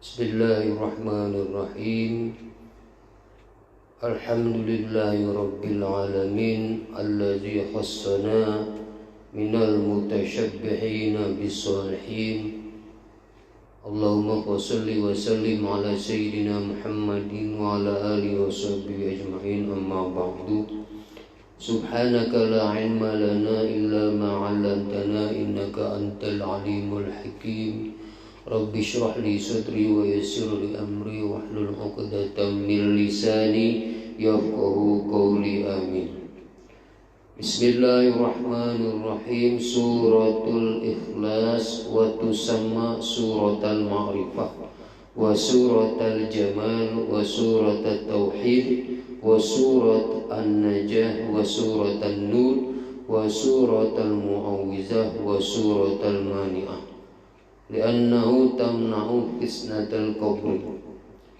Bismillahirrahmanirrahim. Alhamdulillahi rabbil alamin allazi khassana minal mutasyabbihina bis-solihin. Allahumma shalli wa sallim ala sayyidina Muhammadin wa ala alihi wa sahbihi ajma'in, amma ba'du. Subhanaka la ilma lana illa ma 'allamtana innaka antal alimul hakim. Rabbi shrah li sadri wa yassir li amri wahlul 'uqdatam min lisani yafqahu qawli, amin. Bismillahirrahmanirrahim. Suratul Ikhlas wa tusamma suratul Ma'rifah wa suratul Jamal wa suratul Tauhid wa surat An-Najah wa suratul Nur wa suratul Mu'awwizah wa suratul Mani'ah. Li'annahu tamna'u fitnatal qabri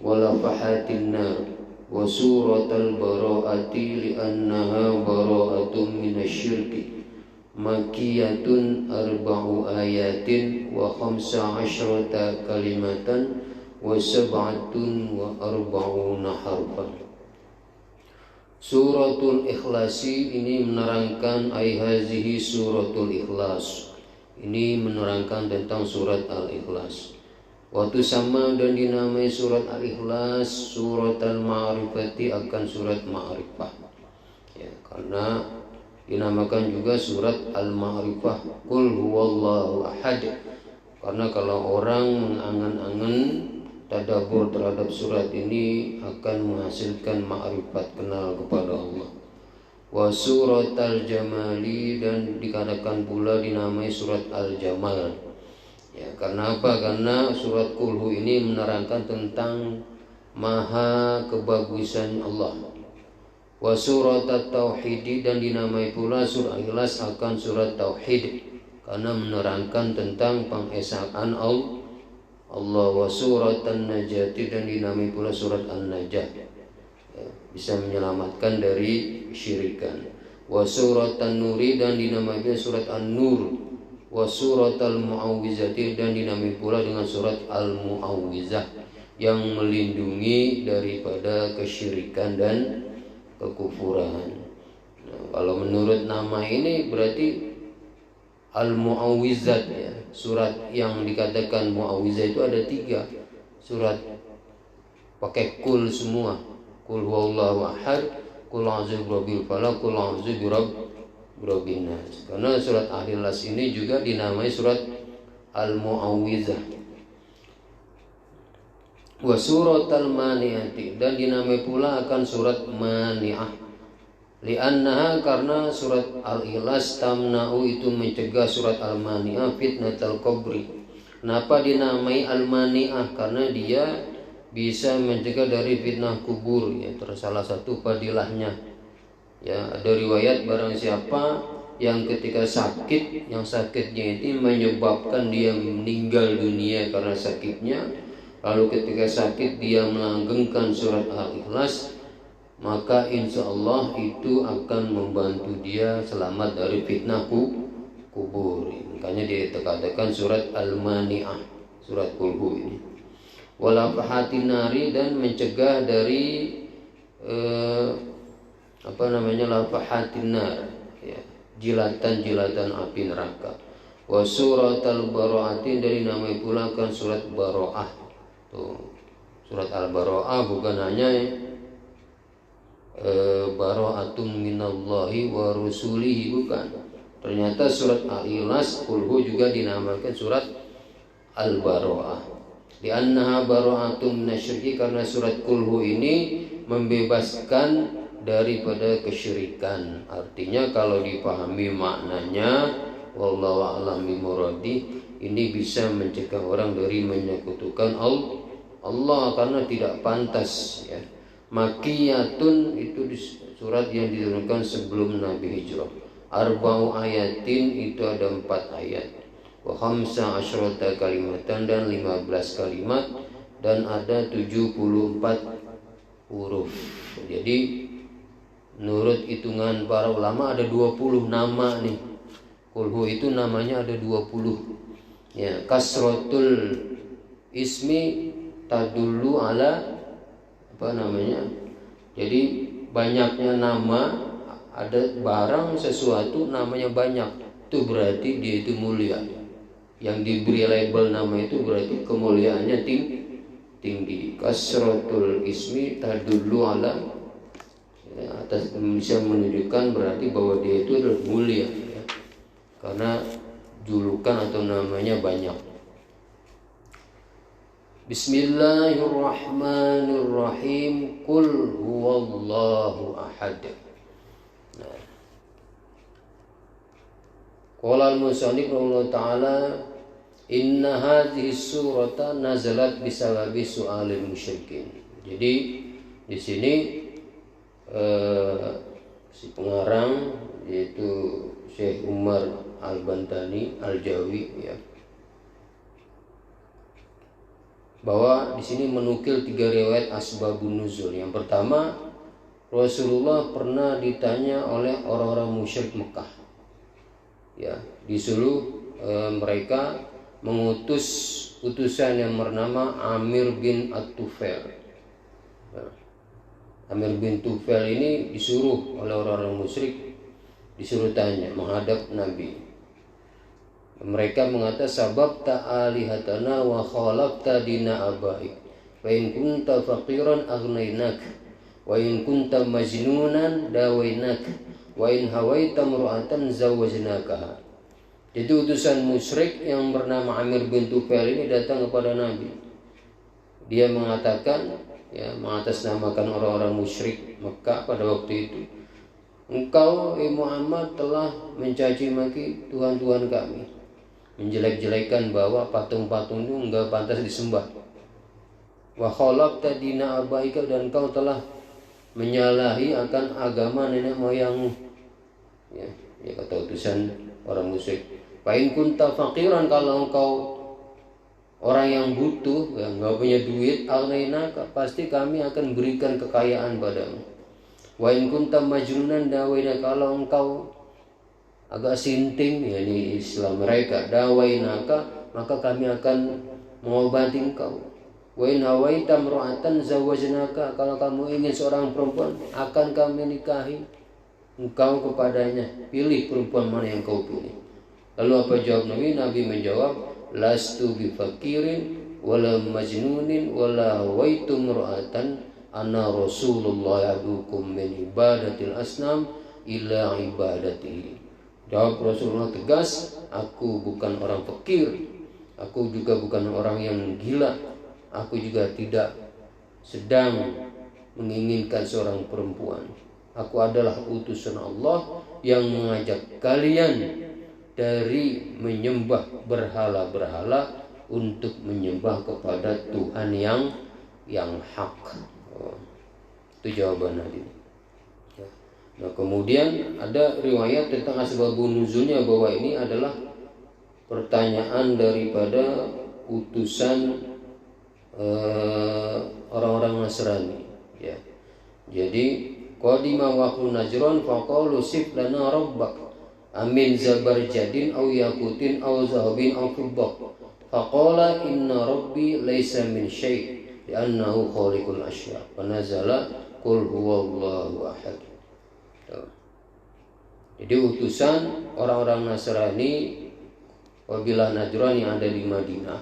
wa lafahatin nar wa suratul bara'ati li'annaha bara'atun minasyirki. Makiyatun arba'u ayatin wa khamsa asyrata kalimatan wa sab'atun wa arba'una harfan. Suratul Ikhlasi ini menerangkan hazihi suratul Ikhlas. Ini menerangkan tentang surat Al-Ikhlas. Waktu sama dan dinamai surat Al-Ikhlas surat Al-Ma'rifati, akan surat Ma'rifah. Ya, karena dinamakan juga surat Al-Ma'rifah, Qul huwallahu ahad. Karena kalau orang mengangan-angan tadabbur terhadap surat ini akan menghasilkan ma'rifat, kenal kepada Allah. Wa surat al-jamali, dan dikatakan pula dinamai surat al-jamal. Ya, karena apa? Karena surat Qulhu ini menerangkan tentang maha kebagusan Allah. Wa surat at-tauhid, dan dinamai pula surat Ikhlas akan surat tauhid karena menerangkan tentang pengesaan Allah. Wa surat an-najati, dan dinamai pula surat an-najah, bisa menyelamatkan dari syirikan. Wa surat an-nuri, dan dinamai surat an-nur. Wa surat al-mu'awwizati, dan dinamai pula dengan surat al-mu'awwizah yang melindungi daripada kesyirikan dan kekufuran. Nah, kalau menurut nama ini berarti Al-Mu'awwizat, ya. Surat yang dikatakan Mu'awwizah itu ada 3 surat, pakai kul semua. Qul huwallahu ahad, qul a'udzu birabbil falaq, qul a'udzu birabbin nas. Karena surat Al-Ikhlas ini juga dinamai surat Al-Mu'awwizah. Wa surat al-Mani'ati, dan dinamai pula akan surat Mani'ah. Li'annaha, karena surat Al-Ikhlas tamna'u itu mencegah surat Al-Mani'ah fitnatal qabri. Kenapa dinamai Al-Mani'ah? Karena dia bisa mencegah dari fitnah kubur, ya, salah satu fadilahnya. Ya, ada riwayat barang siapa yang ketika sakit, yang sakitnya itu menyebabkan dia meninggal dunia karena sakitnya, lalu ketika sakit dia melanggengkan surat Al-Ikhlas, maka insya Allah itu akan membantu dia selamat dari fitnah kubur. Makanya dia dikatakan surat Al-Mani'ah, surat Qulhu ini. Walafahatin nari, dan mencegah dari lafahatin nar, ya, jilatan-jilatan api neraka. Wa surat al-bara'atin, dari namanya pula kan surat Bara'ah. Tuh, surat al-Bara'ah bukan hanya bara'atum minallahi wa rusulihi, bukan. Ternyata surat Al-Ikhlas Qulhu juga dinamakan surat al-Bara'ah. Li'annaha bara'atum minasyirki, karena surat Qulhu ini membebaskan daripada kesyirikan. Artinya kalau dipahami maknanya, wallahu a'lam bimuradi, ini bisa mencegah orang dari menyekutukan Allah karena tidak pantas, ya. Makiyatun, itu surat yang diturunkan sebelum Nabi hijrah. Arba'u ayatin, itu ada 4 ayat. Wa khamsa asyrata kalimatan, dan 15 kalimat, dan ada 74 huruf. Jadi menurut hitungan para ulama ada 20 nama nih. Qulhu itu namanya ada 20. Ya, kasratul ismi tadullu ala apa namanya? Jadi banyaknya nama, ada barang sesuatu namanya banyak, itu berarti dia itu mulia. Yang diberi label nama itu berarti kemuliaannya tinggi. Kasratul ismi tadullu ala, ya, atas bisa menunjukkan berarti bahwa dia itu adalah mulia, ya. Karena julukan atau namanya banyak. Bismillahirrahmanirrahim. Qul huwallahu ahad. Nah, qala al-musannif rahimahullah ta'ala, inna hadhihi surata nazalat bisababi su'alil musyrikin. Jadi di sini si pengarang yaitu Syekh Umar Al-Bantani Al-Jawi, ya, bahwa di sini menukil 3 riwayat asbabun nuzul. Yang pertama, Rasulullah pernah ditanya oleh orang-orang musyrik Mekah, ya, disuruh mereka mengutus utusan yang bernama Amir bin At-Tufail. Amir bin Tufail ini disuruh oleh orang-orang musyrik, disuruh tanya menghadap Nabi. Mereka mengatakan, sabab ta'alihatana wa khalaqta dina abaik, wa in kunta faqiran aghnainak, wa in kunta majnunan dawainak, wa in hawaita mru'atan zawajnakaha. Jadi utusan musyrik yang bernama Amir bin Tufail ini datang kepada Nabi. Dia mengatakan, ya, mengatasnamakan orang-orang musyrik Mekah pada waktu itu, engkau Muhammad telah mencaci maki Tuhan-Tuhan kami, menjelek-jelekan bahwa patung-patung itu enggak pantas disembah. Wa khalaqta dina abaika, dan kau telah menyalahi akan agama nenek moyangmu. Ya, kata utusan orang musyrik. Fa in kunta faqiran, kalau engkau orang yang butuh, yang enggak punya duit, aghneinaka, pasti kami akan berikan kekayaan padamu. Wa in kunta majnunan dawaina, kalau engkau agak sinting, ya, ini istilah mereka, dawainaka, maka kami akan mengobati engkau. Wa in hawaita mru'atan zawajnaka, kalau kamu ingin seorang perempuan, akan kami nikahi engkau kepadanya. Pilih perempuan mana yang kau pilih. Lalu apa jawab Nabi? Nabi menjawab, lastu bifakirin wala majnunin wala hawaitu mru'atan, ana Rasulullah yadukum min ibadatil asnam ila ibadatihi. Jawab Rasulullah tegas, aku bukan orang fakir, aku juga bukan orang yang gila, aku juga tidak sedang menginginkan seorang perempuan. Aku adalah utusan Allah yang mengajak kalian dari menyembah berhala-berhala untuk menyembah kepada Tuhan yang hak. Itu jawaban Nabi. Nah, kemudian ada riwayat tentang asbabun nuzulnya, bahwa ini adalah pertanyaan daripada utusan orang-orang Nasrani, ya. Jadi qadima waqtu Najran faqalu sif lana rabbak amin zabarjadin aw yaqutin aw zahabin aw fiddah, faqala inna rabbi laysa min syai' li'annahu khaliqul asya', fa nazala qul huwallahu ahad. Jadi utusan orang-orang Nasrani kabilah Najran yang ada di Madinah,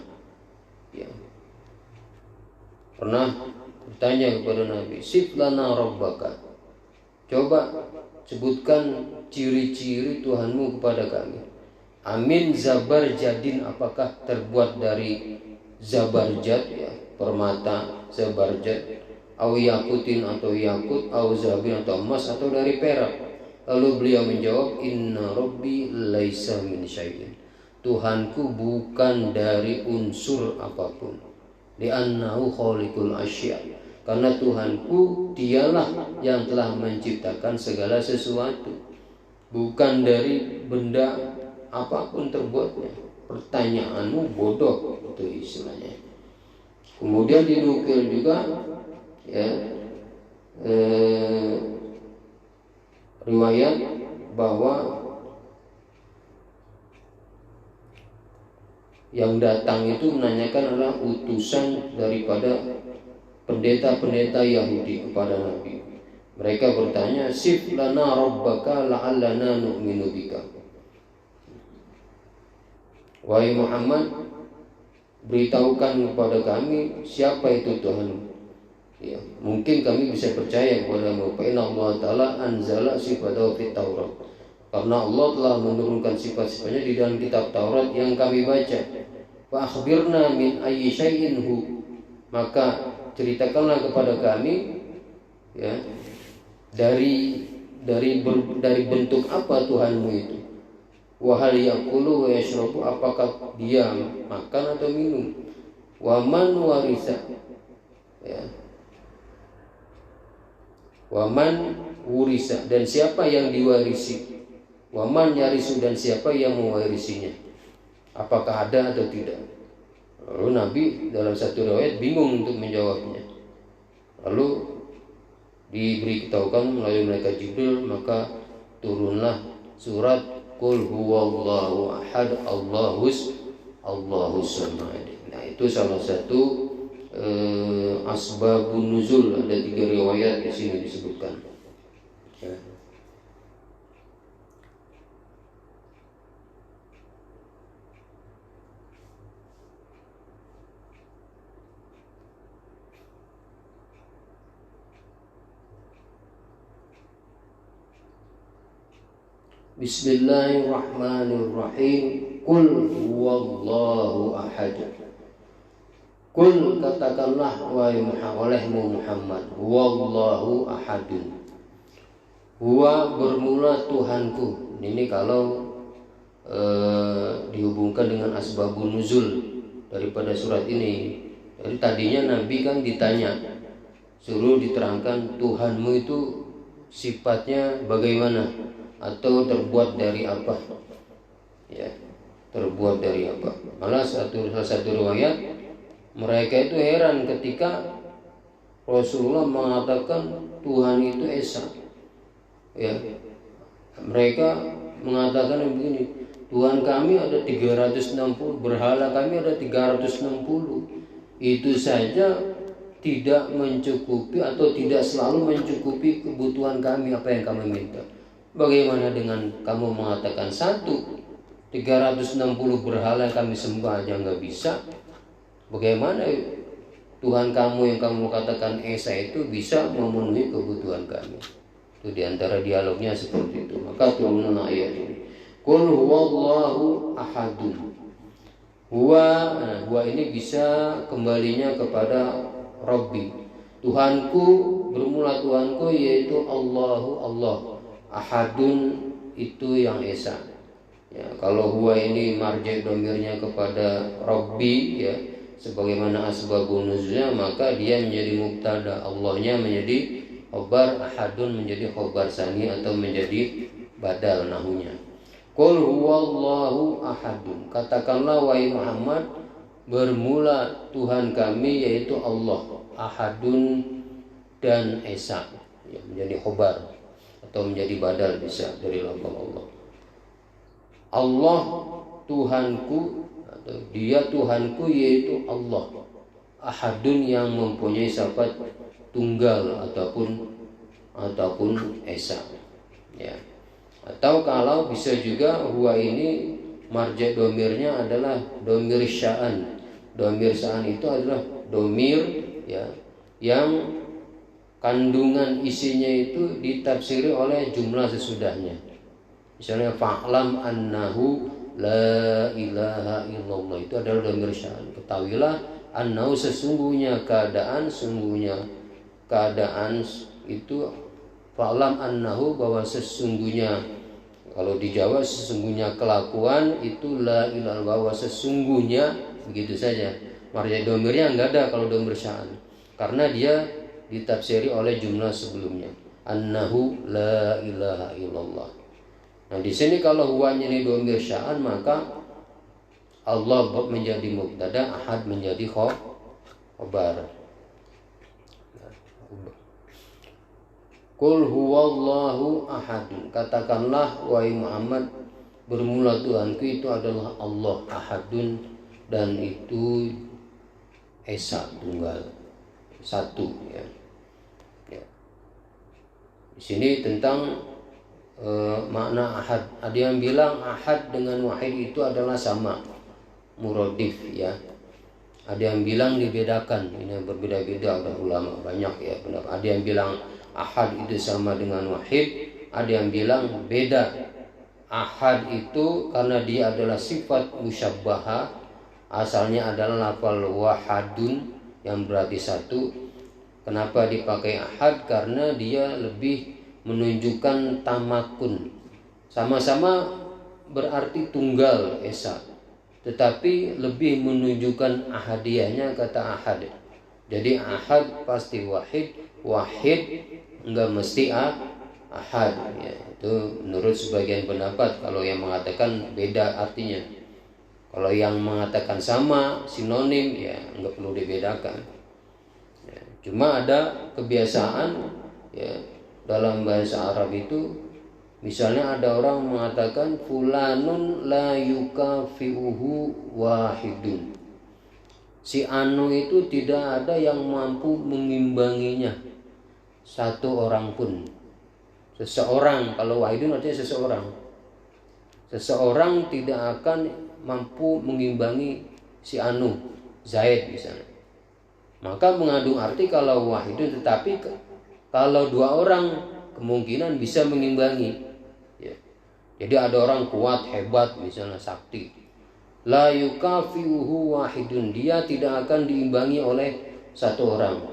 ya, pernah bertanya kepada Nabi, sif lana rabbaka, coba sebutkan ciri-ciri Tuhanmu kepada kami. Amin zabarjadin, apakah terbuat dari zabarjad, ya, permata zabarjad, au yakutin atau yakut, au zahabin atau emas, atau dari perak. Lalu beliau menjawab, inna rabbi laisa min syai'in, Tuhanku bukan dari unsur apapun. Li'annahu khaliqul asya', karena Tuhanku dialah yang telah menciptakan segala sesuatu, bukan dari benda apapun terbuatnya. Pertanyaanmu bodoh, itu istilahnya. Kemudian dinukil juga, ya, riwayat bahwa Yang datang itu menanyakan adalah utusan daripada pendeta-pendeta Yahudi kepada Nabi. Mereka bertanya, "Sif lana rabbaka la'allana nu'minu bika." Wahai Muhammad, beritahukan kepada kami siapa itu Tuhan. Ya, mungkin kami bisa percaya kepadamu. Fa inna Allah Ta'ala anzala sifatahu fit Taurat. Karena Allah telah menurunkan sifat-sifatnya di dalam kitab Taurat yang kami baca. Fa akhbirna min ayyi syai'in hu. Maka ceritakanlah kepada kami, ya, dari bentuk apa Tuhanmu itu. Wa hal yaqulu wa yashrabu, apakah dia makan atau minum. Wa man warisa, ya, waman wurisa, dan siapa yang diwarisi. Waman yarisu, dan siapa yang mewarisinya. Apakah ada atau tidak. Lalu Nabi dalam satu riwayat bingung untuk menjawabnya. Lalu diberitahukan melalui malaikat Jibril, maka turunlah surat Qul huwallahu ahad Allahus samad. Nah, itu salah satu asbabun nuzul. Ada 3 riwayat di sini disebutkan. Ya. Bismillahirrahmanirrahim. Qul huwallahu ahad. Qul, katakanlah olehmu Muhammad, huwallahu ahadun. Huwa bermula Tuhanku. Ini kalau dihubungkan dengan asbabun nuzul daripada surat ini. Jadi tadinya Nabi kan ditanya, suruh diterangkan Tuhanmu itu sifatnya bagaimana, atau terbuat dari apa, ya, terbuat dari apa. Malah salah satu riwayat, mereka itu heran ketika Rasulullah mengatakan Tuhan itu Esa. Ya, mereka mengatakan begini, Tuhan kami ada 360, berhala kami ada 360. Itu saja tidak mencukupi atau tidak selalu mencukupi kebutuhan kami, apa yang kami minta. Bagaimana dengan kamu mengatakan 360 berhala yang kami sembah aja nggak bisa. Bagaimana Tuhan kamu yang kamu katakan Esa itu bisa memenuhi kebutuhan kami? Itu diantara dialognya seperti itu. Maka turun ayat ini. Qul huwallahu ahadun. Huwa ini bisa kembalinya kepada Rabbi. Tuhanku, bermula Tuhanku yaitu Allahu Allah. Ahadun itu yang Esa. Ya, kalau huwa ini marja' domirnya kepada Rabbi, ya, sebagaimana asbabun nuzulnya, maka dia menjadi mubtada, Allahnya menjadi khobar, ahadun menjadi khobar sani atau menjadi badal nahunya. Qul huwallahu ahadun. Katakanlah wahai Muhammad, bermula Tuhan kami yaitu Allah, ahadun dan Esa, ya, menjadi khobar atau menjadi badal bisa dari lafaz Allah. Allah Tuhanku, atau dia Tuhanku yaitu Allah, ahadun yang mempunyai sifat tunggal ataupun Esa, ya. Atau kalau bisa juga huwa ini marja' domirnya adalah domir sya'an. Domir sya'an itu adalah domir, ya, yang kandungan isinya itu ditafsiri oleh jumlah sesudahnya. Misalnya fa'lam annahu la ilaha illallah, itu adalah dhamir sya'an. Ketahuilah annahu sesungguhnya keadaan itu, fa'lam annahu bahwa sesungguhnya, kalau di Jawa sesungguhnya kelakuan itu la ilaha, bahwa sesungguhnya, begitu saja. Marja' dhamirnya enggak ada kalau dhamir sya'an, karena dia ditafsiri oleh jumlah sebelumnya. Annahu la ilaha illallah. Nah, di sini kalau huwanya ini dhamir sya'an, maka Allah menjadi mubtada, ahad menjadi khobar. Qul huwallahu ahad. Katakanlah wahai Muhammad, bermula Tuhanku itu adalah Allah, ahadun dan itu esa tunggal satu ya. Di sini tentang makna ahad. Ada yang bilang ahad dengan wahid itu adalah sama, muradif ya. Ada yang bilang dibedakan. Ini berbeda-beda, ada ulama banyak ya pendapat. Ada yang bilang ahad itu sama dengan wahid, ada yang bilang beda. Ahad itu karena dia adalah sifat musyabbahah, asalnya adalah lafal wahadun yang berarti satu. Kenapa dipakai ahad? Karena dia lebih menunjukkan tamakun. Sama-sama berarti tunggal esa, tetapi lebih menunjukkan ahadiyahnya kata ahad. Jadi ahad pasti wahid, wahid enggak mesti ahad ya. Itu menurut sebagian pendapat. Kalau yang mengatakan beda artinya, kalau yang mengatakan sama sinonim ya enggak perlu dibedakan. Cuma ada kebiasaan ya dalam bahasa Arab itu, misalnya ada orang mengatakan fulanun la yukafiuhu wahidun. Si anu itu tidak ada yang mampu mengimbanginya satu orang pun. Seseorang, kalau wahidun artinya seseorang. Seseorang tidak akan mampu mengimbangi si anu, Zaid misalnya. Maka mengandung arti kalau wahidun, tetapi kalau dua orang kemungkinan bisa mengimbangi ya. Jadi ada orang kuat, hebat misalnya sakti, la yukafiuhu wahidun, dia tidak akan diimbangi oleh satu orang.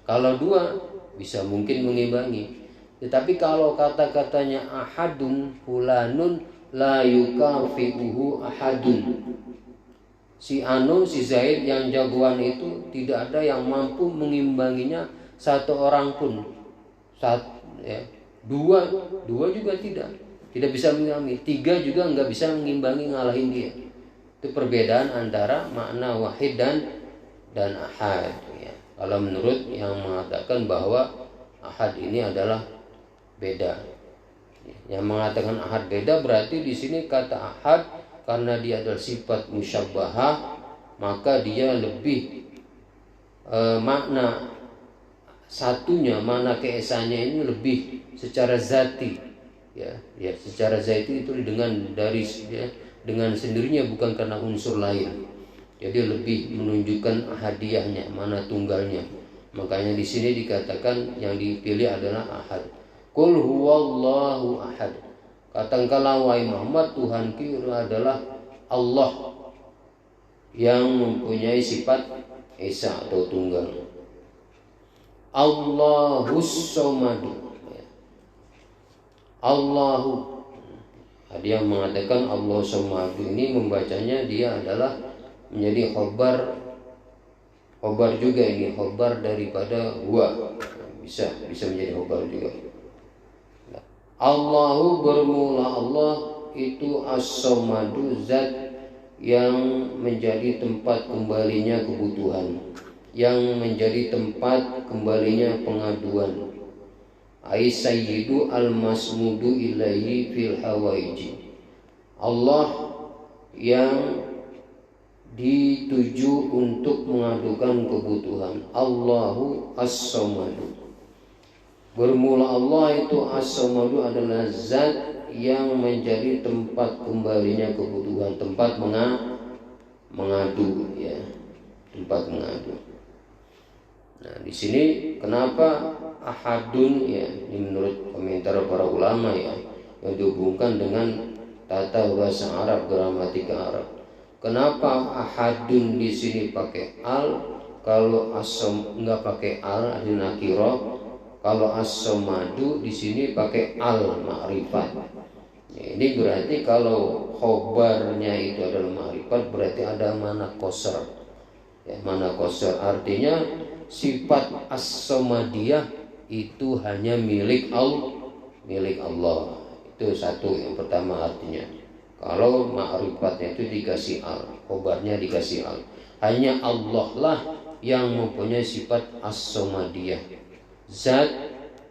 Kalau dua bisa mungkin mengimbangi. Tetapi kalau kata-katanya ahadun fulanun la yukafiuhu ahadun, si anu, si Zaid yang jagoan itu tidak ada yang mampu mengimbanginya satu orang pun. Ya. Dua juga tidak bisa mengimbangi. Tiga juga nggak bisa mengimbangi, ngalahin dia. Itu perbedaan antara makna wahid dan ahad ya. Kalau menurut yang mengatakan bahwa ahad ini adalah beda, yang mengatakan ahad beda berarti di sini kata ahad karena dia adalah sifat musyabbahah, maka dia lebih makna satunya, makna keesaannya ini lebih secara zati ya secara zati itu dengan sendirinya, bukan karena unsur lain. Jadi lebih menunjukkan hadiahnya, mana tunggalnya. Makanya di sini dikatakan yang dipilih adalah ahad. Qul huwallahu ahad. Katakanlah wahai Muhammad, Tuhan kita adalah Allah yang mempunyai sifat esa atau tunggal. Allahus somadu. Allahu. Ada yang mengatakan Allah somadu ini membacanya dia adalah menjadi khobar juga, ini khobar daripada huwa. Bisa menjadi khobar juga. Allahu bermula Allah itu as-somadu, zat yang menjadi tempat kembalinya kebutuhan, yang menjadi tempat kembalinya pengaduan. Ai sayyidu al-masmudu ilaihi fil hawaiji. Allah yang dituju untuk mengadukan kebutuhan. Allahu as-somadu. Bermula Allah itu as-somadu adalah zat yang menjadi tempat kembalinya kebutuhan, tempat mengadu ya, tempat mengadu. Nah, di sini kenapa ahadun ya, ini menurut komentar para ulama ya, yang dihubungkan dengan tata bahasa Arab, gramatika Arab. Kenapa ahadun di sini pakai al, kalau asom enggak pakai al, ada nakiro. Kalau as-somadu di sini pakai al ma'rifat. Ya, ini berarti kalau khobarnya itu adalah ma'rifat, berarti ada mana qasr. Ya, mana qasr artinya sifat as-somadiyah itu hanya milik Allah. Itu satu yang pertama artinya. Kalau ma'rifatnya itu dikasih al, khobarnya dikasih al. Hanya Allah lah yang mempunyai sifat as-somadiyah, zat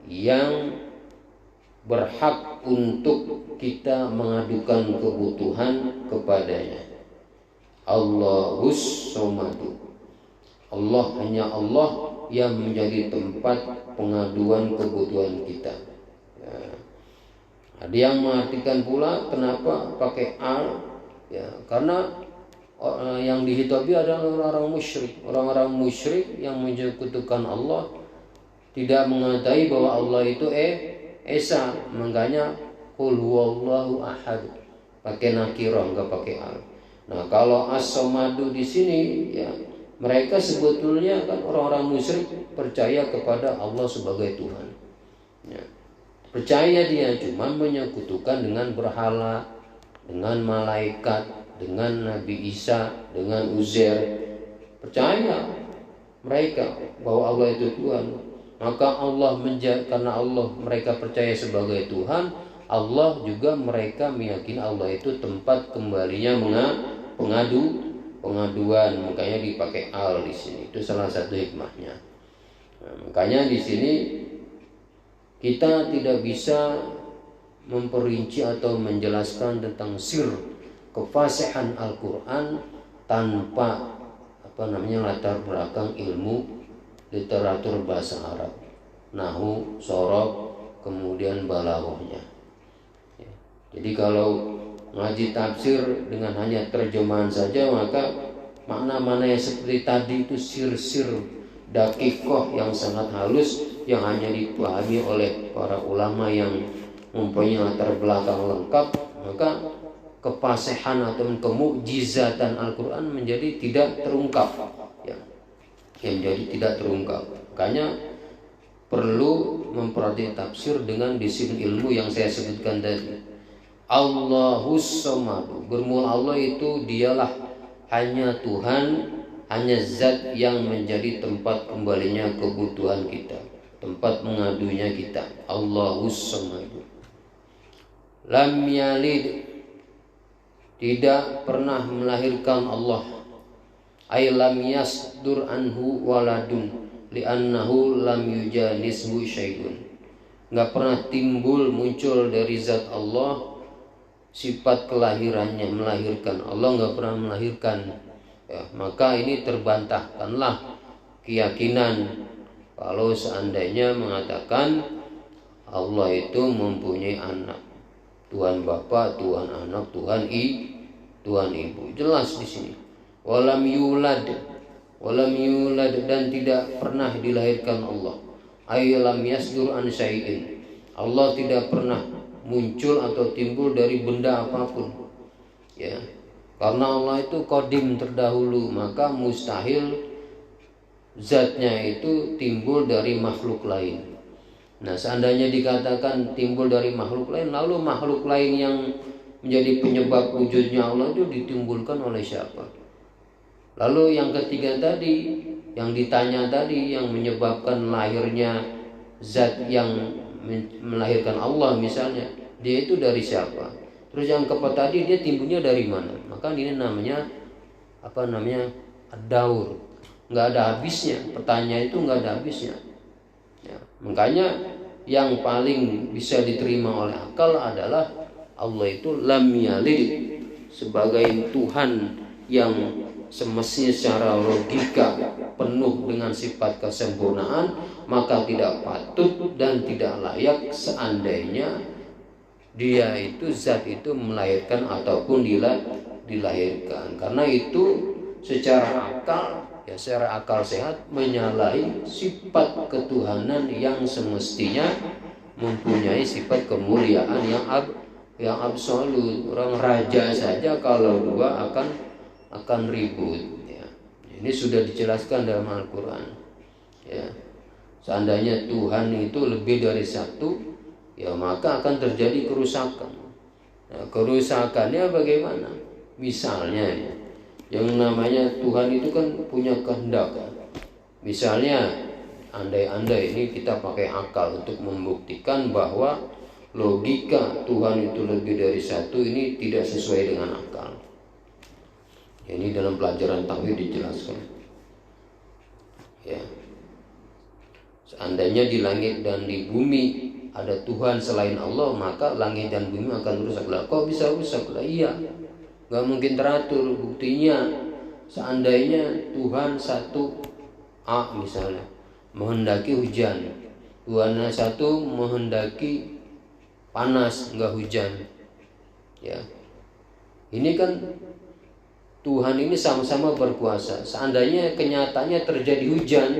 yang berhak untuk kita mengadukan kebutuhan kepadanya. Allahus somadu. Allah hanya Allah yang menjadi tempat pengaduan kebutuhan kita. Ya. Ada yang mengartikan pula kenapa pakai al, ya karena yang dihitobi adalah orang-orang musyrik. Orang-orang musyrik yang menyekutukan Allah tidak mengetahui bahwa Allah itu esa, makanya qul huwallahu ahad. Pakai nakirah, enggak pakai al. Nah, kalau as-somadu di sini ya mereka sebetulnya kan orang-orang musyrik percaya kepada Allah sebagai Tuhan. Ya. Percaya dia cuma menyekutukan dengan berhala, dengan malaikat, dengan Nabi Isa, dengan Uzair. Percaya mereka bahwa Allah itu Tuhan. Maka Allah karena Allah mereka percaya sebagai Tuhan, Allah juga mereka meyakini Allah itu tempat kembalinya pengaduan, makanya dipakai al di sini. Itu salah satu hikmahnya. Nah, makanya di sini kita tidak bisa memperinci atau menjelaskan tentang sir kefasihan Al-Qur'an tanpa latar belakang ilmu literatur bahasa Arab, nahwu, sorof, kemudian balaghahnya. Ya. Jadi kalau ngaji tafsir dengan hanya terjemahan saja, maka makna-makna yang seperti tadi itu sir-sir dakikoh yang sangat halus yang hanya dipahami oleh para ulama yang mempunyai latar belakang lengkap, maka kefasihan atau kemukjizatan Al-Quran menjadi tidak terungkap, ya, yang menjadi tidak terungkap. Makanya perlu memperhatikan tafsir dengan disiplin ilmu yang saya sebutkan tadi. Allahus somadu, bermula Allah itu dialah hanya Tuhan, hanya zat yang menjadi tempat kembalinya kebutuhan kita, tempat mengadunya kita. Allahus somadu. Lam yalid, tidak pernah melahirkan Allah. Ay lam yasdur anhu waladun li'annahu lam yujanishu syai'un. Enggak pernah timbul muncul dari zat Allah sifat kelahirannya melahirkan. Allah enggak pernah melahirkan. Ya, maka ini terbantahkanlah keyakinan kalau seandainya mengatakan Allah itu mempunyai anak. Tuhan Bapa, Tuhan Anak, Tuhan Ibu. Jelas di sini. Walam yulad dan tidak pernah dilahirkan Allah. Ayyalam yasdur an syai'in. Allah tidak pernah muncul atau timbul dari benda apapun. Ya. Karena Allah itu qadim terdahulu, maka mustahil zatnya itu timbul dari makhluk lain. Nah, seandainya dikatakan timbul dari makhluk lain, lalu makhluk lain yang menjadi penyebab wujudnya Allah itu ditimbulkan oleh siapa? Lalu yang ketiga tadi, yang ditanya tadi, yang menyebabkan lahirnya zat yang melahirkan Allah misalnya, dia itu dari siapa? Terus yang keempat tadi, dia timbulnya dari mana? Maka ini namanya ad-daur. Nggak ada habisnya, pertanyaan itu nggak ada habisnya. Ya, makanya yang paling bisa diterima oleh akal adalah Allah itu lam yalid, sebagai Tuhan yang semestinya secara logika penuh dengan sifat kesempurnaan, maka tidak patut dan tidak layak seandainya dia itu zat itu melahirkan ataupun dilahirkan. Karena itu secara akal sehat menyalahi sifat ketuhanan yang semestinya mempunyai sifat kemuliaan yang absolut. Orang raja saja kalau dua akan ribut. Ya. Ini sudah dijelaskan dalam Al-Quran. Ya. Seandainya Tuhan itu lebih dari satu, ya maka akan terjadi kerusakan. Nah, kerusakannya bagaimana? Misalnya ya, yang namanya Tuhan itu kan punya kehendak. Misalnya andai-andai ini kita pakai akal untuk membuktikan bahwa logika Tuhan itu lebih dari satu ini tidak sesuai dengan akal. Ini dalam pelajaran tauhid dijelaskan. Ya. Seandainya di langit dan di bumi ada Tuhan selain Allah, maka langit dan bumi akan rusak. Lah kok bisa rusak? Lah iya. nggak mungkin teratur. Buktinya seandainya Tuhan satu A misalnya menghendaki hujan, Tuhan satu menghendaki panas nggak hujan, ya ini kan Tuhan ini sama-sama berkuasa. Seandainya kenyataannya terjadi hujan,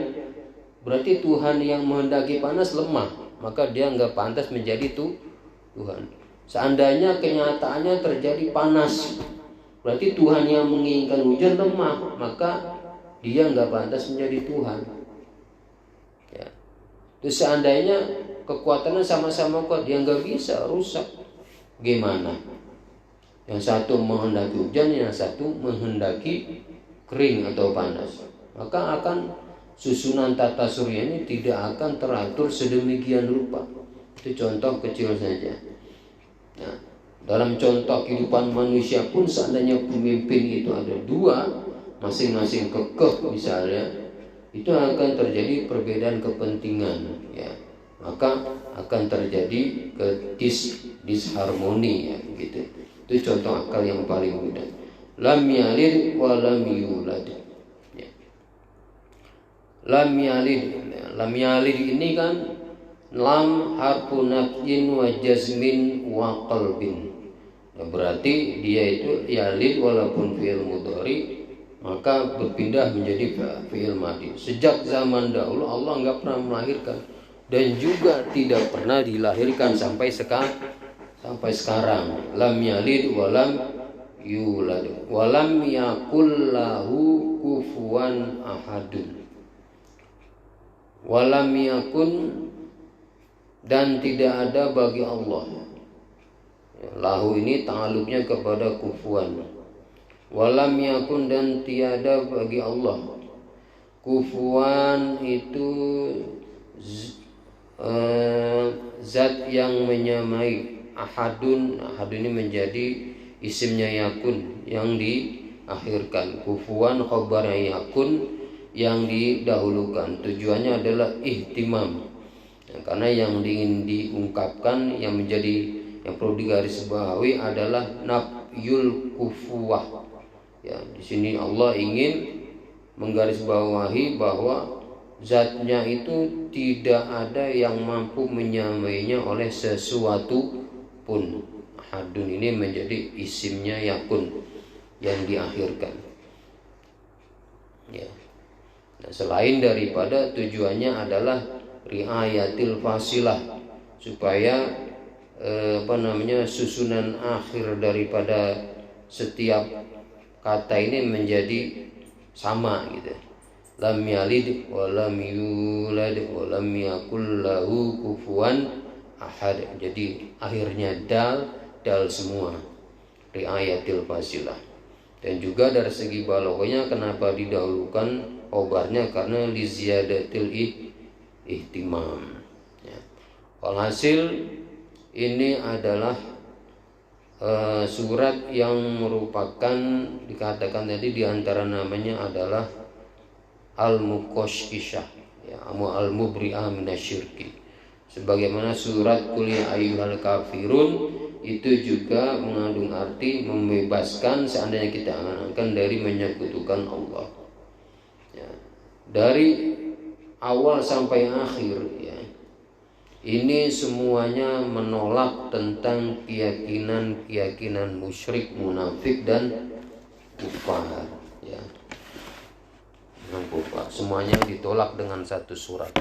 berarti Tuhan yang menghendaki panas lemah, maka dia nggak pantas menjadi Tuhan. Seandainya kenyataannya terjadi panas, berarti Tuhan yang menginginkan hujan lemah, maka dia nggak pantas menjadi Tuhan. Ya. Terus seandainya kekuatannya sama-sama kuat, dia nggak bisa, rusak. Gimana? Yang satu menghendaki hujan, yang satu menghendaki kering atau panas. Maka akan susunan tata surya ini tidak akan teratur sedemikian rupa. Itu contoh kecil saja. Nah, dalam contoh kehidupan manusia pun seandainya pemimpin itu ada dua, masing-masing kekeh misalnya, itu akan terjadi perbedaan kepentingan, ya. Maka akan terjadi disharmoni, ya, gitu. Itu contoh akal yang paling mudah. Lam yalid wa lam yulad. Ya. Lam yalid ini kan lam harfu nafyin wa jazmin wa qalbin. Nah, berarti dia itu yalid walaupun fi'il mudhari maka berpindah menjadi fi'il madhi. Sejak zaman dahulu Allah enggak pernah melahirkan dan juga tidak pernah dilahirkan sampai sekarang. Lam yalid wa lam yulad wa lam yakul lahu kufuwan ahadun. Wa lam yakun, dan tidak ada bagi Allah. Lahu ini ta'alluqnya kepada kufuwan. Walam yakun, dan tiada bagi Allah. Kufuwan itu zat yang menyamai. Ahadun ini menjadi isimnya yakun yang diakhirkan. Kufuwan khabar yakun yang didahulukan. Tujuannya adalah ihtimam. Karena yang ingin diungkapkan, yang perlu digarisbawahi adalah nafyul kufuwah. Ya, di sini Allah ingin menggarisbawahi bahwa zatnya itu tidak ada yang mampu menyamainya oleh sesuatu pun. Hadun ini menjadi isimnya yakun yang diakhirkan. Ya. Nah, selain daripada tujuannya adalah riayatil fasilah, supaya susunan akhir daripada setiap kata ini menjadi sama gitu. Lam yalid wa lam yulad wa lam yakul lahu kufuwan ahad. Jadi akhirnya dal semua, riayatil fasilah. Dan juga dari segi balaghahnya kenapa didahulukan khobarnya, karena li ziyadatil ihtimam, ya. Walhasil ini adalah surat yang merupakan, dikatakan tadi diantara namanya adalah Al-Muqashqishah, ya, Al-Mubri'ah minasyirki. Sebagaimana surat Qul ya ayyuhal kafirun itu juga mengandung arti membebaskan seandainya kita akan dari menyekutukan Allah. Ya. Dari awal sampai akhir, ya, ini semuanya menolak tentang keyakinan musyrik, munafik dan kufar, ya. Semuanya ditolak dengan satu surat.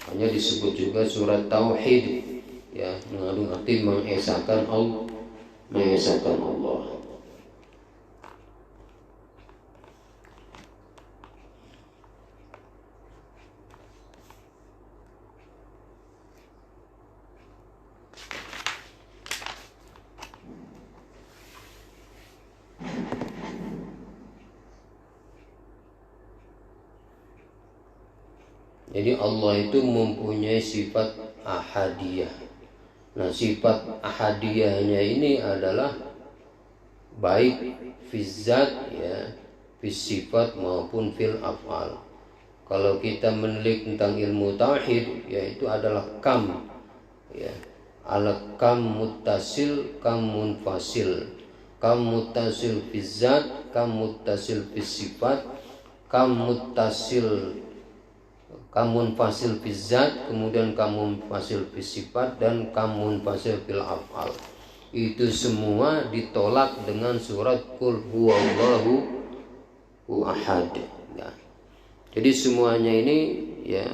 Makanya disebut juga surat tauhid, ya, mengandung arti mengesahkan Allah. Jadi Allah itu mempunyai sifat ahadiyah. Nah, sifat ahadiyahnya ini adalah baik fizzat, ya, sifat maupun fil af'al. Kalau kita menelik tentang ilmu tauhid, yaitu adalah kam, ya, al kam muttasil, kam munfasil. kam muttasil fi zat, kam muttasil fi sifat, kam munfasil fi zat, kemudian kam munfasil fi sifat, dan kam munfasil fil af'al. Itu semua ditolak dengan surat Qul huwallahu ahad. Ya. Jadi semuanya ini ya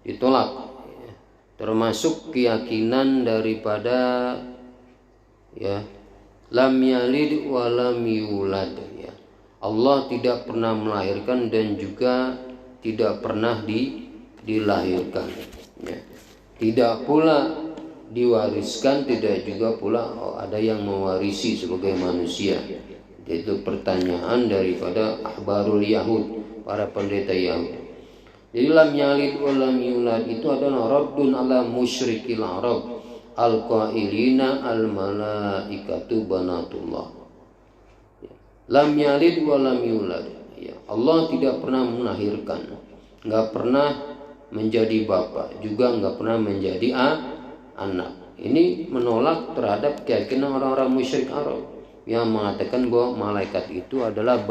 ditolak, ya. Termasuk keyakinan daripada ya lam yalid wa lam yulad, ya. Allah tidak pernah melahirkan dan juga tidak pernah dilahirkan, ya. Tidak pula diwariskan, tidak juga pula ada yang mewarisi sebagai manusia. Itu pertanyaan daripada ahbarul Yahud, para pendeta Yahud. Jadi lam yalid wa lam yulad itu adalah raddun ala musyrikil Arab al-qailina al-malaikatu banatullah. Lam yalid wa lam yulad. Ya, Allah tidak pernah melahirkan, enggak pernah menjadi bapa, juga enggak pernah menjadi anak. Ini menolak terhadap keyakinan orang-orang musyrik Arab yang mengatakan bahwa malaikat itu adalah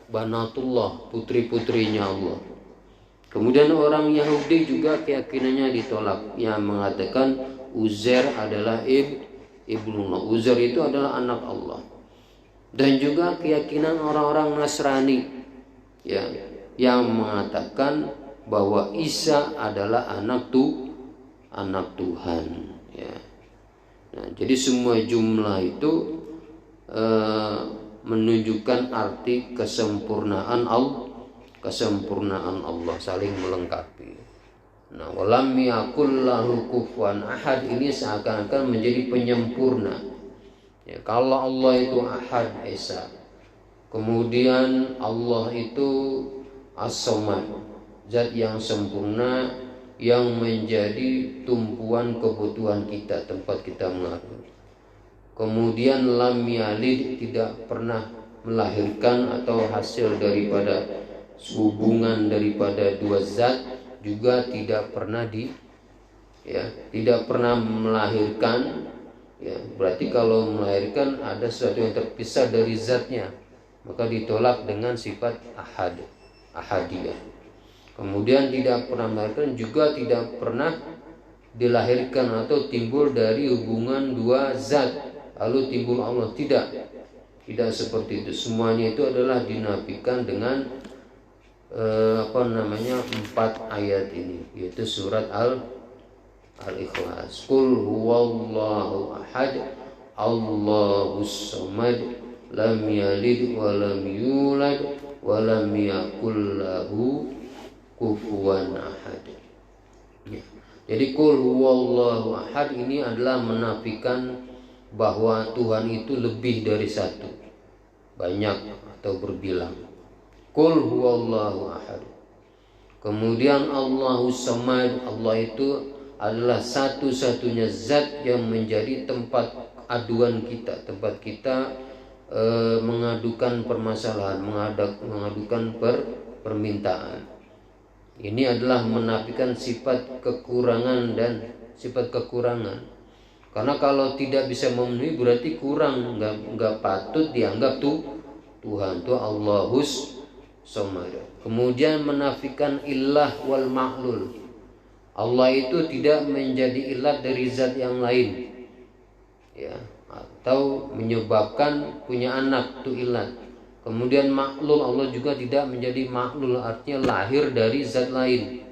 banatullah, putri-putrinya Allah. Kemudian orang Yahudi juga keyakinannya ditolak, yang mengatakan Uzair adalah ibnullah. Uzair itu adalah anak Allah. Dan juga keyakinan orang-orang Nasrani, ya, yang mengatakan bahwa Isa adalah anak Tuhan, ya. Nah, jadi semua jumlah itu menunjukkan arti kesempurnaan Allah, saling melengkapi. Nah, walam yakul lahu kufuwan ahad ini seakan-akan menjadi penyempurna. Ya, kalau Allah itu ahad esa, kemudian Allah itu as-samad, zat yang sempurna yang menjadi tumpuan kebutuhan kita, tempat kita mengadu. Kemudian lam yalid, tidak pernah melahirkan atau hasil daripada hubungan daripada dua zat, juga tidak pernah tidak pernah melahirkan. Ya, berarti kalau melahirkan ada sesuatu yang terpisah dari zatnya, maka ditolak dengan sifat ahadiyah. Kemudian tidak pernah melahirkan, juga tidak pernah dilahirkan atau timbul dari hubungan dua zat lalu timbul Allah. Tidak seperti itu. Semuanya itu adalah dinafikan dengan 4 ayat ini, yaitu surat Al-Ikhlas. Qul huwallahu ahad, Allahus samad, lam yalid wa lam yulad wa lam yakul lahu kufuwan ahad. Ya. Jadi qul huwallahu ahad ini adalah menafikan bahwa Tuhan itu lebih dari satu, banyak atau berbilang. Qul huwallahu ahad. Kemudian Allahus samad, Allah itu adalah satu-satunya zat yang menjadi tempat aduan kita, tempat kita mengadukan permasalahan, mengadukan permintaan. Ini adalah menafikan sifat kekurangan dan sifat kekurangan. Karena kalau tidak bisa memenuhi berarti kurang, enggak patut dianggap Tuhan. Itu Allahus samad. Kemudian menafikan illah wal ma'lul. Allah itu tidak menjadi ilat dari zat yang lain, ya, atau menyebabkan punya anak itu ilat. Kemudian maklul, Allah juga tidak menjadi maklul, artinya lahir dari zat lain.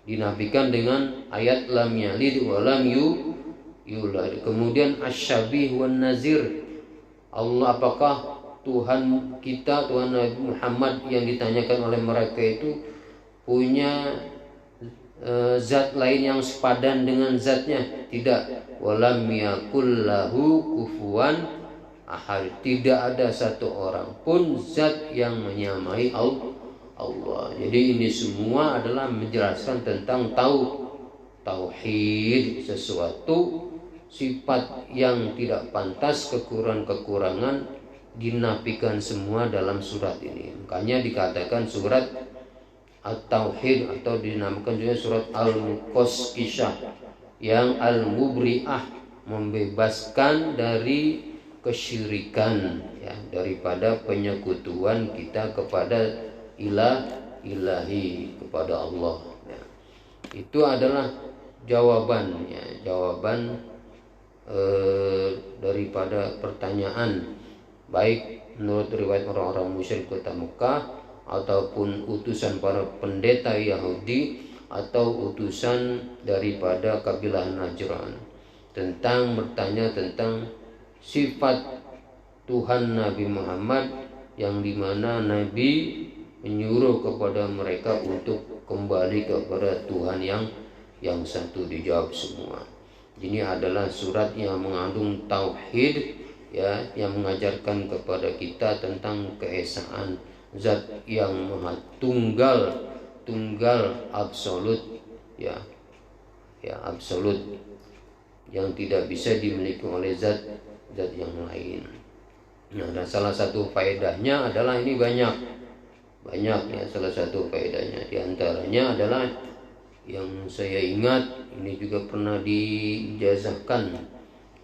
Dinafikan dengan ayat lam yalid wa lam yulad. Kemudian asyabih wan nazir. Allah, apakah Tuhan kita, Tuhan Nabi Muhammad yang ditanyakan oleh mereka itu punya zat lain yang sepadan dengan zatnya? Tidak. Walam yakul lahu kufuwan ahad. Tidak ada satu orang pun zat yang menyamai Allah. Jadi ini semua adalah menjelaskan tentang tauhid, sesuatu sifat yang tidak pantas, kekurangan-kekurangan dinafikan semua dalam surat ini. Makanya dikatakan surat At-Tauhid atau dinamakan juga surat Al-Muqassisah, yang Al-Mubri'ah, membebaskan dari kesyirikan, ya, daripada penyekutuan kita kepada ilahi, kepada Allah, ya. Itu adalah jawaban, ya, jawaban daripada pertanyaan, baik menurut riwayat orang-orang musyrik kota Mekah ataupun utusan para pendeta Yahudi atau utusan daripada kabilah Najran, tentang bertanya tentang sifat Tuhan Nabi Muhammad, yang dimana Nabi menyuruh kepada mereka untuk kembali kepada Tuhan yang satu. Dijawab semua. Ini adalah surat yang mengandung tauhid, ya, yang mengajarkan kepada kita tentang keesaan zat yang maha tunggal absolut, ya, absolut, yang tidak bisa dimiliki oleh zat yang lain. Nah, dan salah satu faedahnya adalah ini banyak, ya, salah satu faedahnya diantaranya adalah yang saya ingat, ini juga pernah diijazahkan,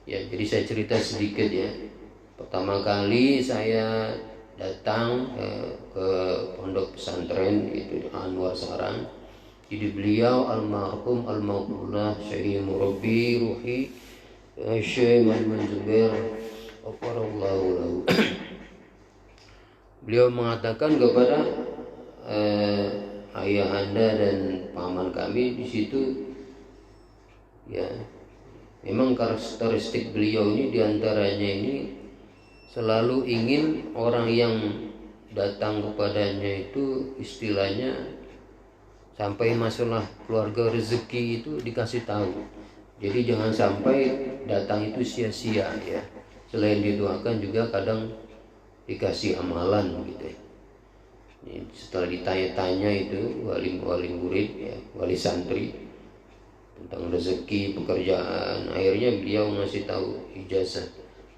ya. Jadi saya cerita sedikit, ya. Pertama kali saya datang ke pondok pesantren itu Anwar Sarang. Jadi beliau almarhum al-maghfurlah Syekh Murabbi Ruhi Syekh Muhammad Zubair Ghafarallahu lahu. Beliau mengatakan kepada ayah anda dan paman kami di situ, ya, memang karakteristik beliau ini diantaranya ini selalu ingin orang yang datang kepadanya itu istilahnya sampai masalah keluarga rezeki itu dikasih tahu. Jadi jangan sampai datang itu sia-sia, ya. Selain didoakan juga kadang dikasih amalan gitu, ya. Setelah ditanya-tanya itu wali murid, ya, wali santri tentang rezeki, pekerjaan, akhirnya beliau ngasih tahu ijazah.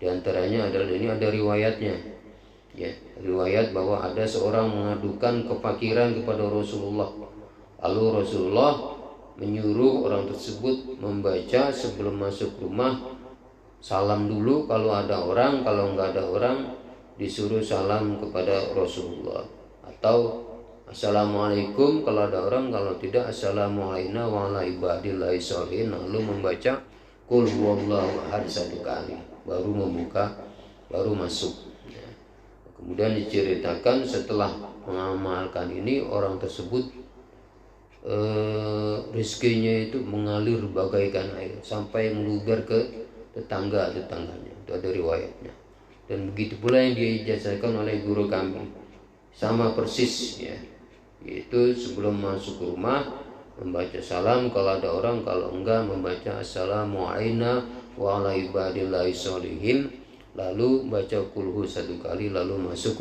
Di antaranya adalah ini ada riwayatnya, ya, riwayat bahwa ada seorang mengadukan kefakiran kepada Rasulullah. Lalu Rasulullah menyuruh orang tersebut membaca sebelum masuk rumah salam dulu kalau ada orang, kalau nggak ada orang disuruh salam kepada Rasulullah, atau assalamualaikum kalau ada orang, kalau tidak assalamualaikum wa ala ibadillahi sholihin, lalu membaca qul huwallahu ahad 1 kali, baru masuk, ya. Kemudian diceritakan setelah mengamalkan ini orang tersebut rezekinya itu mengalir bagaikan air sampai meluber ke tetangganya. Itu ada riwayatnya. Dan begitu pula yang diijazahkan oleh guru kami, sama persis, ya, yaitu sebelum masuk ke rumah membaca salam kalau ada orang, kalau enggak membaca assalamualaikum wa ala ibadillahi sholihin, lalu baca kulhu 1 kali, lalu masuk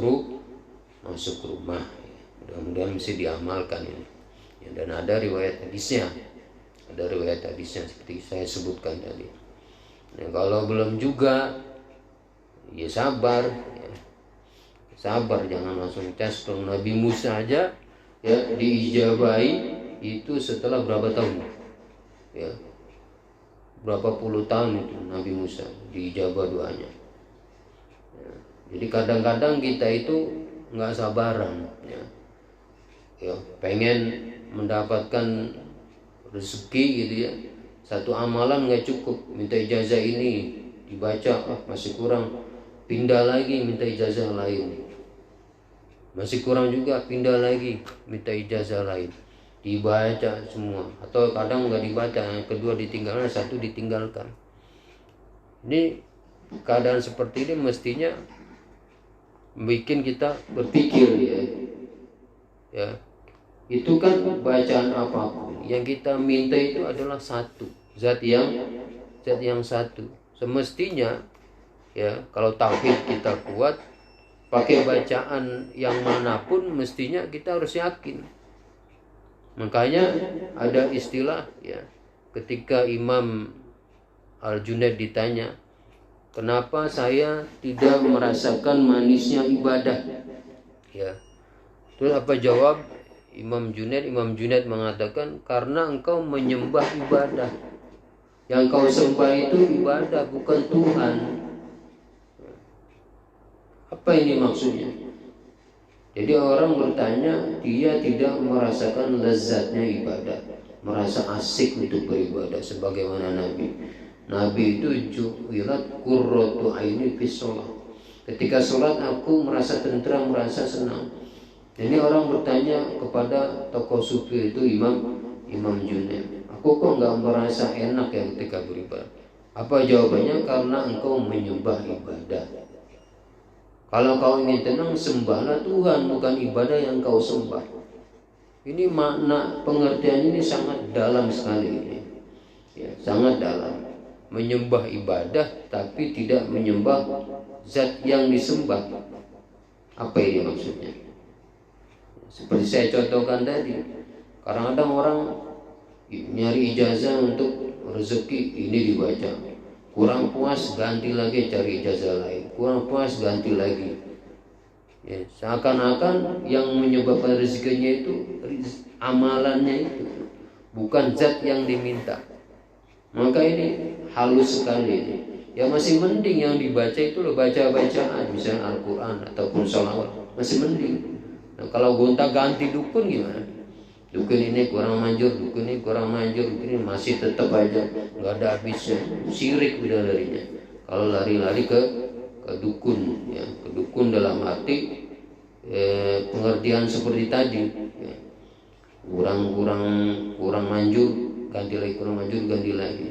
rumah. Mudah-mudahan bisa diamalkan ini, ya. Dan ada riwayat hadisnya seperti saya sebutkan tadi. Nah, kalau belum juga, ya sabar, jangan langsung tes. Nabi Musa aja, ya, diijabahi itu setelah berapa tahun, ya, berapa puluh tahun itu Nabi Musa diijabah doanya, ya. Jadi kadang-kadang kita itu nggak sabaran, ya, pengen mendapatkan rezeki gitu, ya. Satu amalan nggak cukup, minta ijazah ini dibaca, masih kurang, pindah lagi minta ijazah lain, masih kurang juga, pindah lagi minta ijazah lain, dibaca semua, atau kadang nggak dibaca, yang kedua ditinggalkan, satu ditinggalkan. Ini keadaan seperti ini mestinya bikin kita berpikir, ya. Itu kan bacaan apapun yang kita minta itu adalah satu, zat yang satu. Semestinya, ya, kalau tauhid kita kuat, pakai bacaan yang manapun mestinya kita harus yakin. Makanya ada istilah, ya, ketika Imam Al-Junaid ditanya, kenapa saya tidak merasakan manisnya ibadah, ya. Terus apa jawab Imam Junaid mengatakan, karena engkau menyembah ibadah. Yang kau sembah itu ibadah, bukan Tuhan. Apa ini maksudnya? Jadi orang bertanya, dia tidak merasakan lezatnya ibadah, merasa asik untuk beribadah sebagaimana Nabi. Nabi itu ju'ilat qurratu aini fi shalah. Ketika sholat aku merasa tentram, merasa senang. Ini orang bertanya kepada tokoh sufi itu Imam Junaid, aku kok nggak merasa enak ya ketika beribadah? Apa jawabannya? Karena engkau menyembah ibadah. Kalau kau ingin tenang, sembahlah Tuhan, bukan ibadah yang kau sembah. Ini makna pengertian ini sangat dalam sekali ini. Ya, sangat dalam. Menyembah ibadah tapi tidak menyembah zat yang disembah. Apa ini maksudnya? Seperti saya contohkan tadi, kadang-kadang orang nyari ijazah untuk rezeki, ini dibaca. Kurang puas, ganti lagi cari ijazah lain. Kurang puas, ganti lagi. Ya, seakan-akan yang menyebabkan rezekinya itu amalannya itu, bukan zat yang diminta. Maka ini halus sekali ini. Ya masih mending yang dibaca itu loh, baca-bacaan, misalnya Al-Quran ataupun sholawat, masih mending. Nah, kalau gonta-ganti dukun gimana? Dukun ini kurang manjur, dukun ini kurang manjur, dukun ini masih tetap aja nggak ada habisnya. Sirik udah larinya. Kalau lari-lari ke dukun, ya, ke dukun dalam arti pengertian seperti tadi, ya. kurang manjur, ganti lagi, kurang manjur, ganti lagi.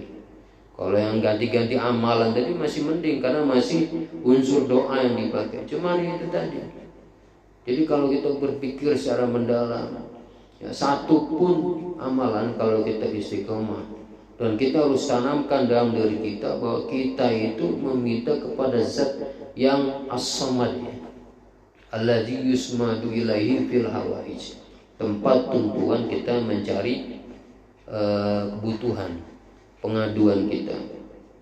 Kalau yang ganti-ganti amalan tadi masih mending karena masih unsur doa yang dipakai. Cuman itu tadi. Jadi kalau kita berpikir secara mendalam, ya, satu pun amalan kalau kita istiqomah, dan kita harus tanamkan dalam diri kita bahwa kita itu meminta kepada zat yang as-samad, alladzi yusmadu ilaihi fil hawaij, tempat tumpuan kita mencari kebutuhan, pengaduan kita.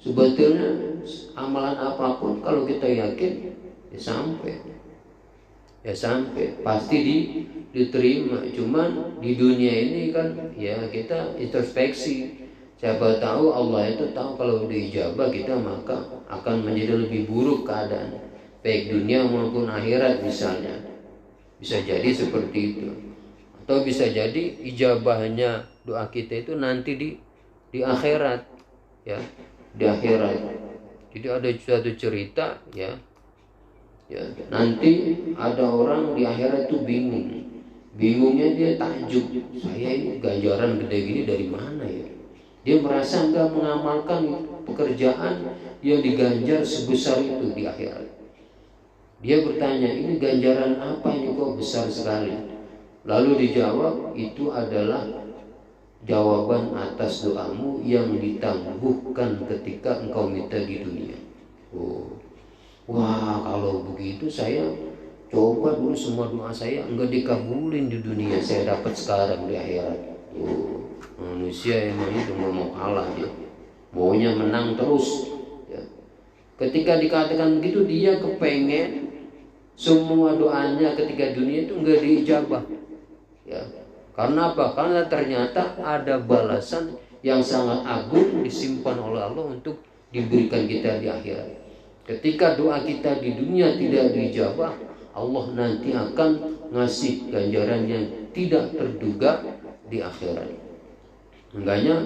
Sebetulnya amalan apapun kalau kita yakin, ya sampai pasti diterima. Cuman di dunia ini kan ya kita introspeksi. Siapa tahu Allah itu tahu kalau diijabah kita maka akan menjadi lebih buruk keadaan, baik dunia maupun akhirat misalnya. Bisa jadi seperti itu. Atau bisa jadi ijabahnya doa kita itu nanti di akhirat, ya, di akhirat. Jadi ada suatu cerita, ya, nanti ada orang di akhirat itu bingungnya dia takjub, saya ini ganjaran gede gini dari mana ya? Dia merasa enggak mengamalkan pekerjaan yang diganjar sebesar itu di akhirat. Dia bertanya, ini ganjaran apa ini kok besar sekali? Lalu dijawab, itu adalah jawaban atas doamu yang ditangguhkan ketika engkau minta di dunia. Wah, kalau begitu saya coba dulu semua doa saya enggak dikabulin di dunia, saya dapat sekarang di akhirat. Manusia emang itu nggak mau kalah, ya, maunya menang terus. Ya. Ketika dikatakan begitu, dia kepengen semua doanya ketika dunia itu enggak diijabah. Ya. Karena apa? Karena ternyata ada balasan yang sangat agung disimpan oleh Allah untuk diberikan kita di akhirat. Ketika doa kita di dunia tidak dijabah, Allah nanti akan ngasih ganjaran yang tidak terduga di akhirat. Makanya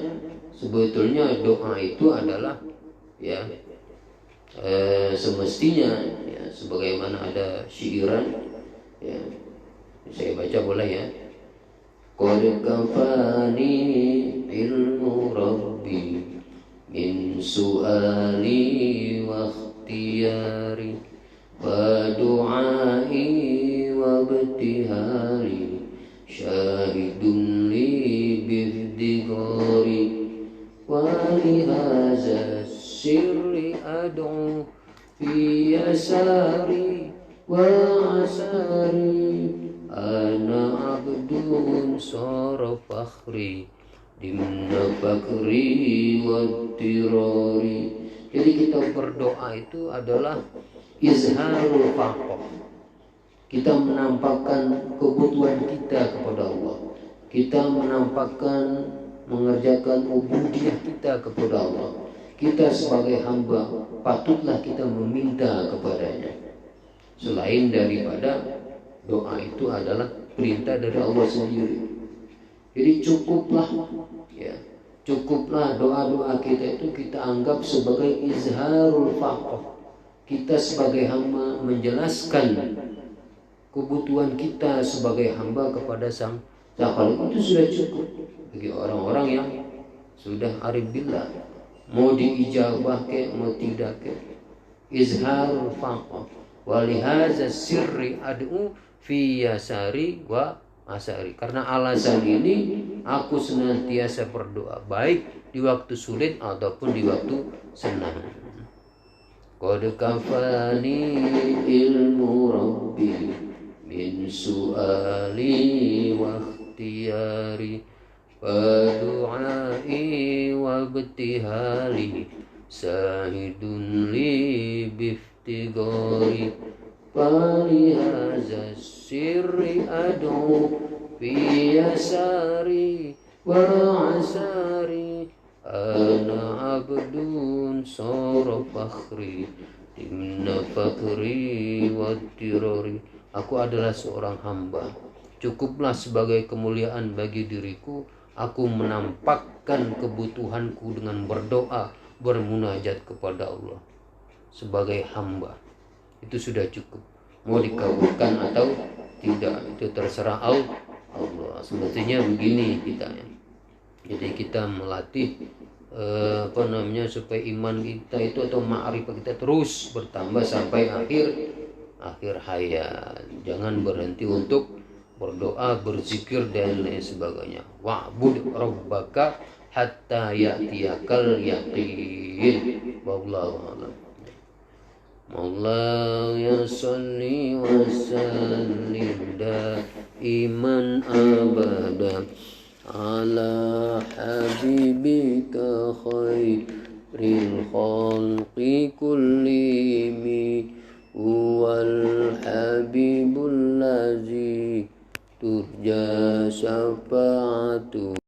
sebetulnya doa itu adalah, ya, semestinya, ya, sebagaimana ada syairan, ya, saya baca boleh ya. Qad kafani ilmu rabbi min su'ali wa ikhtiyari wa du'ai wa ibtihari syahidun li bifdigari wa li hadza sirri ad'u fi yasari wa asari ana abdun sara fakhri dimna fakri wa tirari. Jadi kita berdoa itu adalah izharul faqr. Kita menampakkan kebutuhan kita kepada Allah. Kita menampakkan mengerjakan ubudiyah kita kepada Allah. Kita sebagai hamba patutlah kita meminta kepadanya. selain daripada doa itu adalah perintah dari Allah sendiri. Jadi cukuplah ya, cukuplah doa-doa kita itu kita anggap sebagai izharul faqr. Kita sebagai hamba menjelaskan kebutuhan kita sebagai hamba kepada Sang Khalik, itu sudah cukup bagi orang-orang yang sudah arif billah. Mau diijabah ke mau tidak ke, izharul faqr. Walihaza sirri ad'u fi yasari wa asari. Karena alasan ini aku senantiasa berdoa baik di waktu sulit ataupun di waktu senang. Qad kafani ilmu rabbi min su'ali wa ikhtiyari wa du'ai wa ibtihali sahidun li biftigari falihaza sirri ad'u fi yasari wa asari ana abdun sara fakhri dimna fakri wa tirari. Aku adalah seorang hamba, cukuplah sebagai kemuliaan bagi diriku aku menampakkan kebutuhanku dengan berdoa, bermunajat kepada Allah sebagai hamba. Itu sudah cukup. Mau dikabulkan atau tidak itu terserah Allah. Sebetulnya begini kita ya. Jadi kita melatih supaya iman kita itu atau ma'rifah kita terus bertambah sampai akhir hayat. Jangan berhenti untuk berdoa, berzikir dan lain sebagainya. Wa'bud rabbaka hatta ya'tiyakal yaqin. Wallahu a'lam. Maulaya salli wa sallim daiman abada ala habibika khairil khalqi kullimi huwal habibul ladzi turja syafa'atu.